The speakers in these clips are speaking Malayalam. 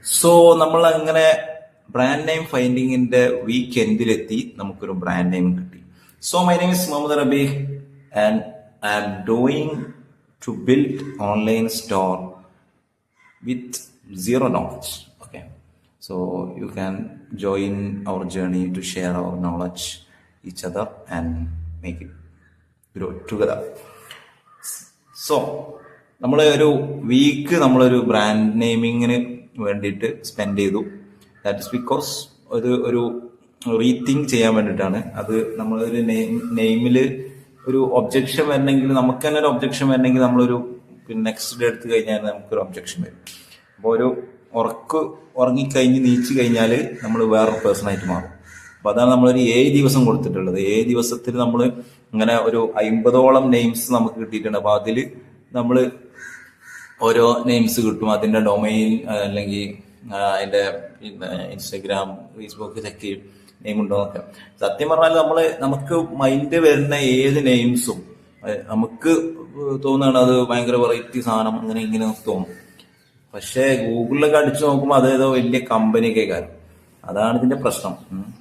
സോ നമ്മൾ അങ്ങനെ ബ്രാൻഡ് നെയിം ഫൈൻഡിങ്ങിന്റെ വീക്കെൻഡിലെത്തി നമുക്കൊരു ബ്രാൻഡ് നെയിം കിട്ടി. So my name is Muhammad Rabi and I am doing to build online store with zero knowledge. Okay, so you can join our journey to share our knowledge each other and make it grow together. So നമ്മൾ ഒരു വീക്ക് നമ്മളൊരു ബ്രാൻഡ് നെയിമിങ്ങിന് വേണ്ടിയിട്ട് സ്പെൻഡ് ചെയ്തു. ദാറ്റ് ഇസ് ബിക്കോസ് ഒരു റീതിങ്ക് ചെയ്യാൻ വേണ്ടിയിട്ടാണ്. അത് നമ്മളൊരു നെയിമിൽ ഒരു ഒബ്ജക്ഷൻ വരണമെങ്കിൽ, നമുക്ക് തന്നെ ഒരു ഒബ്ജക്ഷൻ വരണമെങ്കിൽ നമ്മളൊരു പിന്നെ നെക്സ്റ്റ് ഡേ എടുത്തു കഴിഞ്ഞാൽ നമുക്കൊരു ഒബ്ജക്ഷൻ വരും. അപ്പോൾ ഒരു ഉറങ്ങിക്കഴിഞ്ഞ് നീച്ചു കഴിഞ്ഞാൽ നമ്മൾ വേറൊരു പേഴ്സൺ ആയിട്ട് മാറും. അപ്പോൾ അതാണ് നമ്മളൊരു 7 ദിവസം കൊടുത്തിട്ടുള്ളത്. 7 ദിവസത്തിൽ നമ്മൾ ഇങ്ങനെ ഒരു 50ഓളം നെയിംസ് നമുക്ക് കിട്ടിയിട്ടുണ്ട്. അപ്പോൾ അതിൽ നമ്മൾ ഓരോ നെയിംസ് കിട്ടും. അതിന്റെ ഡൊമൈൻ അല്ലെങ്കിൽ അതിന്റെ പിന്നെ ഇൻസ്റ്റഗ്രാം, ഫേസ്ബുക്ക് ചെക്ക് ചെയ്യും നെയിം ഉണ്ടോ എന്നൊക്കെ. സത്യം പറഞ്ഞാൽ നമുക്ക് മൈൻഡ് വരുന്ന ഏത് നെയിംസും നമുക്ക് തോന്നുകയാണ് അത് ഭയങ്കര വെറൈറ്റി സാധനം, അങ്ങനെ ഇങ്ങനെ തോന്നും. പക്ഷെ ഗൂഗിളിലൊക്കെ അടിച്ചു നോക്കുമ്പോൾ അതേതോ വലിയ കമ്പനിയൊക്കെ കാര്യം. അതാണ് ഇതിന്റെ പ്രശ്നം.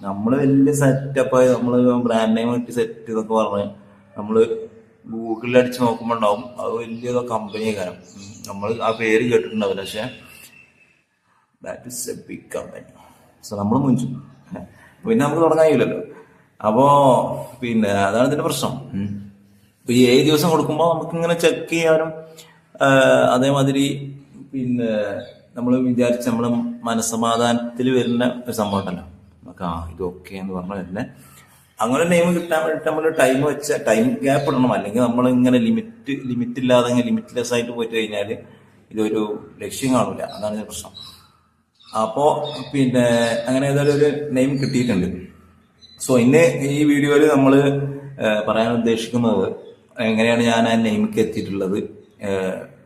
നമ്മൾ വലിയ സെറ്റപ്പ്, നമ്മൾ ബ്രാൻഡ് നെയിം കിട്ടി സെറ്റ് എന്നൊക്കെ പറഞ്ഞ് നമ്മള് ഗൂഗിളിൽ അടിച്ച് നോക്കുമ്പോൾ ഉണ്ടാവും അത് വലിയതോ കമ്പനിയെ കാര്യം. നമ്മൾ ആ പേര് കേട്ടിട്ടുണ്ടാവില്ല, പക്ഷെ that is a big company. So നമ്മൾ മുഞ്ചും, പിന്നെ നമുക്ക് തുടങ്ങാൻ കഴിയില്ലല്ലോ. അപ്പോ പിന്നെ അതാണ് ഇതിന്റെ പ്രശ്നം. ഇപ്പൊ ഈ 7 ദിവസം കൊടുക്കുമ്പോൾ നമുക്ക് ഇങ്ങനെ ചെക്ക് ചെയ്യാനും അതേമാതിരി പിന്നെ നമ്മൾ വിചാരിച്ച നമ്മളെ മനസ്സമാധാനത്തിൽ വരുന്ന ഒരു സംഭവം ഉണ്ടല്ലോ, നമുക്ക് ഇതൊക്കെ എന്ന് പറഞ്ഞാൽ തന്നെ അങ്ങനെ നെയിം കിട്ടാൻ വേണ്ടിയിട്ട് നമ്മൾ ടൈം ഗ്യാപ്പ് ഇടണം. അല്ലെങ്കിൽ നമ്മൾ ഇങ്ങനെ ലിമിറ്റ് ഇല്ലാതെ ലിമിറ്റ്ലെസ് ആയിട്ട് പോയിട്ട് കഴിഞ്ഞാൽ ഇതൊരു ലക്ഷ്യം കാണില്ല. അതാണ് ഇതിന്റെ പ്രശ്നം. അപ്പോ പിന്നെ അങ്ങനെ ഏതായാലും ഒരു നെയിം കിട്ടിയിട്ടുണ്ട്. സോ ഇന്ന് ഈ വീഡിയോയിൽ നമ്മൾ പറയാൻ ഉദ്ദേശിക്കുന്നത് എങ്ങനെയാണ് ഞാൻ ആ നെയിമിക്ക് എത്തിയിട്ടുള്ളത്,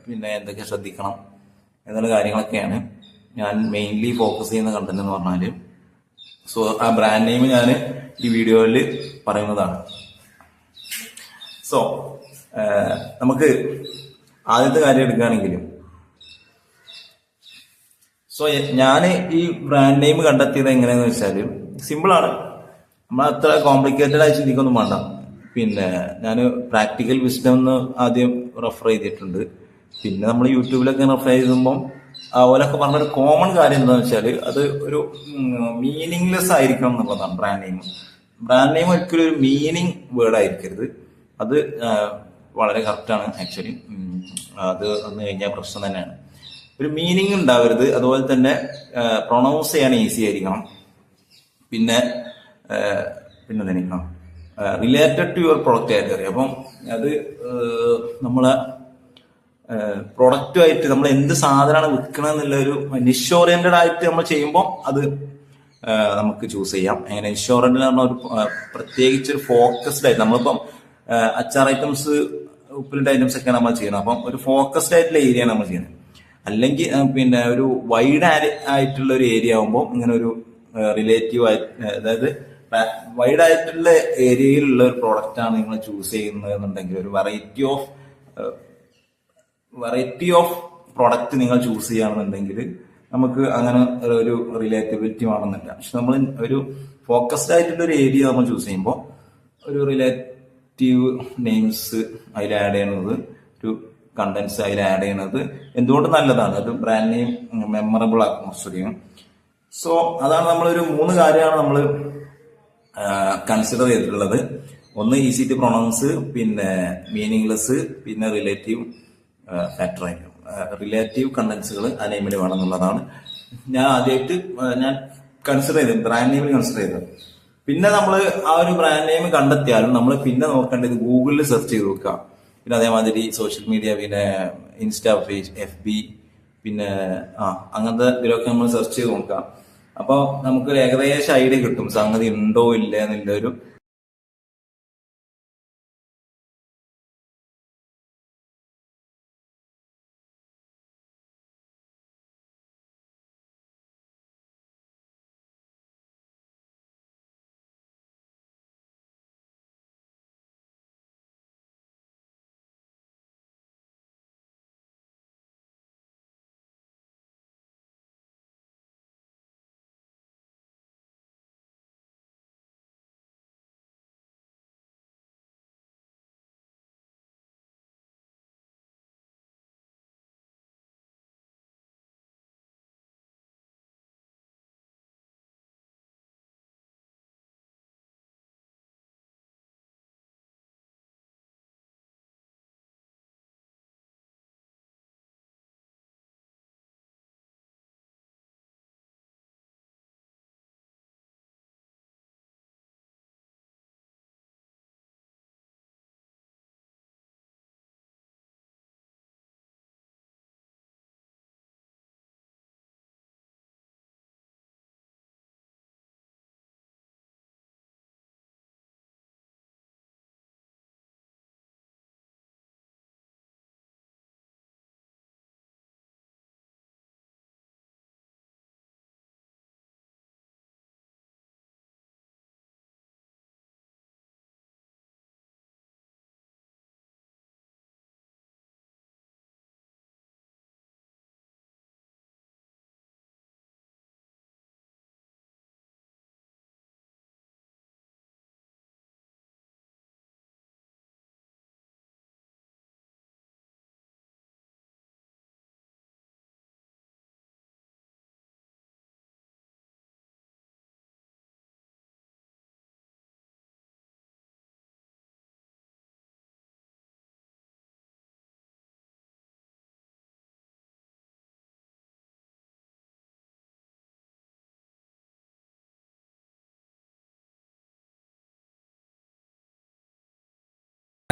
പിന്നെ എന്തൊക്കെ ശ്രദ്ധിക്കണം എന്നുള്ള കാര്യങ്ങളൊക്കെയാണ് ഞാൻ മെയിൻലി ഫോക്കസ് ചെയ്യുന്ന കണ്ടന്റ് എന്ന് പറഞ്ഞാല്. സോ ആ ബ്രാൻഡ് നെയിം ഞാൻ ഈ വീഡിയോയിൽ പറയുന്നതാണ്. സോ നമുക്ക് ആദ്യത്തെ കാര്യം എടുക്കുകയാണെങ്കിൽ, സോ ഞാൻ ഈ ബ്രാൻഡ് നെയിം കണ്ടെത്തിയത് എങ്ങനെയാന്ന് വെച്ചാൽ സിമ്പിളാണ്. നമ്മൾ അത്ര കോംപ്ലിക്കേറ്റഡ് ആയി ചിന്തിക്കൊന്നും വേണ്ട. പിന്നെ ഞാൻ പ്രാക്ടിക്കൽ വിസ്ഡം എന്ന് ആദ്യം റെഫർ ചെയ്തിട്ടുണ്ട്. പിന്നെ നമ്മൾ യൂട്യൂബിലൊക്കെ റെഫർ ചെയ്യുമ്പോൾ അതുപോലൊക്കെ പറഞ്ഞൊരു കോമൺ കാര്യം എന്താണെന്ന് വെച്ചാൽ അത് ഒരു മീനിങ്ലെസ് ആയിരിക്കണം എന്നുള്ളതാണ്. ബ്രാൻഡ് നെയിം ഒരിക്കലും ഒരു മീനിങ് വേർഡ് ആയിരിക്കരുത്. അത് വളരെ കറക്റ്റാണ് ആക്ച്വലി. അത് വന്നു കഴിഞ്ഞാൽ പ്രശ്നം തന്നെയാണ്. ഒരു മീനിങ് ഉണ്ടാവരുത്. അതുപോലെ തന്നെ പ്രൊണൗൺസ് ചെയ്യാൻ ഈസി ആയിരിക്കണം. പിന്നെ തന്നെ related to your product category. അപ്പം അത് നമ്മളെ പ്രൊഡക്റ്റുമായിട്ട് നമ്മൾ എന്ത് സാധനമാണ് വിൽക്കണം എന്നുള്ള ഒരു നിഷ് ഓറിയന്റഡ് ആയിട്ട് നമ്മൾ ചെയ്യുമ്പോൾ അത് നമുക്ക് ചൂസ് ചെയ്യാം. എങ്ങനെ നിഷ് ഓറിയന്റഡ് പറഞ്ഞ ഒരു പ്രത്യേകിച്ച് ഒരു ഫോക്കസ്ഡ് ആയിട്ട്, നമ്മളിപ്പം അച്ചാർ ഐറ്റംസ്, ഉപ്പിലിട്ട ഐറ്റംസ് ഒക്കെയാണ് നമ്മൾ ചെയ്യുന്നത്. അപ്പം ഒരു ഫോക്കസ്ഡ് ആയിട്ടുള്ള ഏരിയ നമ്മൾ ചെയ്യുന്നത്. അല്ലെങ്കിൽ പിന്നെ ഒരു വൈഡ് ആയിട്ടുള്ള ഒരു ഏരിയ ആകുമ്പോൾ ഇങ്ങനെ ഒരു റിലേറ്റീവ് ആയിട്ട്, അതായത് വൈഡ് ആയിട്ടുള്ള ഏരിയയിലുള്ള ഒരു പ്രോഡക്റ്റ് ആണ് നിങ്ങൾ ചൂസ് ചെയ്യുന്നത് എന്നുണ്ടെങ്കിൽ, ഒരു വെറൈറ്റി ഓഫ് പ്രോഡക്റ്റ് നിങ്ങൾ ചൂസ് ചെയ്യുകയാണെന്നുണ്ടെങ്കിൽ നമുക്ക് അങ്ങനെ ഒരു റിലേറ്റബിലിറ്റി വേണമെന്നില്ല. പക്ഷെ നമ്മൾ ഒരു ഫോക്കസ്ഡ് ആയിട്ടുള്ള ഒരു ഏരിയ നമ്മൾ ചൂസ് ചെയ്യുമ്പോൾ ഒരു റിലേറ്റീവ് നെയിംസ് അതിൽ ആഡ് ചെയ്യുന്നത്, ഒരു കണ്ടന്റ്സ് അതിൽ ആഡ് ചെയ്യുന്നത് എന്തുകൊണ്ട് നല്ലതാണ്. അത് ബ്രാൻഡ് നെയിം മെമ്മറബിൾ ആക്കും കുറച്ചധികം. സോ അതാണ് നമ്മളൊരു 3 കാര്യമാണ് നമ്മൾ കൺസിഡർ ചെയ്തിട്ടുള്ളത്. ഒന്ന് ഈസി ടു പ്രൊണൗൺസ്, പിന്നെ മീനിങ്ലെസ്, പിന്നെ റിലേറ്റീവ് ഫാക്ടർ ആയിരിക്കും. റിലേറ്റീവ് കണ്ടന്റ്സുകൾ ആ നെയിമിൽ വേണം എന്നുള്ളതാണ് ഞാൻ ആദ്യമായിട്ട് കൺസിഡർ ചെയ്തത്, ബ്രാൻഡ് നെയിമിൽ കൺസിഡർ ചെയ്തത്. പിന്നെ നമ്മൾ ആ ഒരു ബ്രാൻഡ് നെയിം കണ്ടെത്തിയാലും നമ്മൾ പിന്നെ നോക്കേണ്ടത് ഗൂഗിളിൽ സെർച്ച് ചെയ്ത് നോക്കുക. പിന്നെ അതേമാതിരി സോഷ്യൽ മീഡിയ, പിന്നെ ഇൻസ്റ്റാ പേജ്, FB, പിന്നെ അങ്ങനത്തെ ഇതിലൊക്കെ നമ്മൾ സെർച്ച് ചെയ്ത് നോക്കാം. അപ്പോൾ നമുക്ക് ഏകദേശം ഐഡിയ കിട്ടും സംഗതി ഉണ്ടോ ഇല്ല എന്നുള്ള ഒരു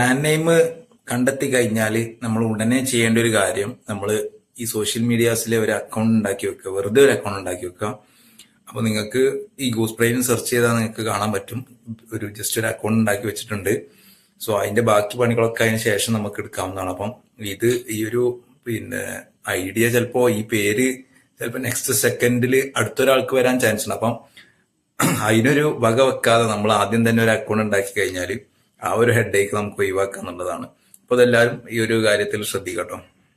ബ്രാൻഡ് നെയിം കണ്ടെത്തി കഴിഞ്ഞാൽ നമ്മൾ ഉടനെ ചെയ്യേണ്ട ഒരു കാര്യം, നമ്മൾ ഈ സോഷ്യൽ മീഡിയാസിലെ ഒരു അക്കൗണ്ട് ഉണ്ടാക്കി വെക്കുക, വെറുതെ ഒരു അക്കൗണ്ട് ഉണ്ടാക്കി വെക്കുക. അപ്പൊ നിങ്ങൾക്ക് ഈ ഗൂസ് ബ്രെയിൻ സെർച്ച് ചെയ്താൽ നിങ്ങൾക്ക് കാണാൻ പറ്റും, ഒരു ജസ്റ്റ് ഒരു അക്കൗണ്ട് ഉണ്ടാക്കി വെച്ചിട്ടുണ്ട്. സോ അതിന്റെ ബാക്കി പണികളൊക്കെ അതിന് ശേഷം നമുക്ക് എടുക്കാവുന്നതാണ്. അപ്പം ഇത് ഈ ഒരു ഐഡിയ ചിലപ്പോ ഈ പേര് ചിലപ്പോ നെക്സ്റ്റ് സെക്കൻഡിൽ അടുത്തൊരാൾക്ക് വരാൻ ചാൻസ് ഉണ്ട്. അപ്പം അതിനൊരു വക വെക്കാതെ നമ്മൾ ആദ്യം തന്നെ ഒരു അക്കൗണ്ട് ഉണ്ടാക്കി കഴിഞ്ഞാൽ ആ ഒരു ഹെഡേക്ക് നമുക്ക് ഒഴിവാക്കുക എന്നുള്ളതാണ്. അപ്പൊ അതെല്ലാവരും ഈ ഒരു കാര്യത്തിൽ ശ്രദ്ധിക്കട്ടോ.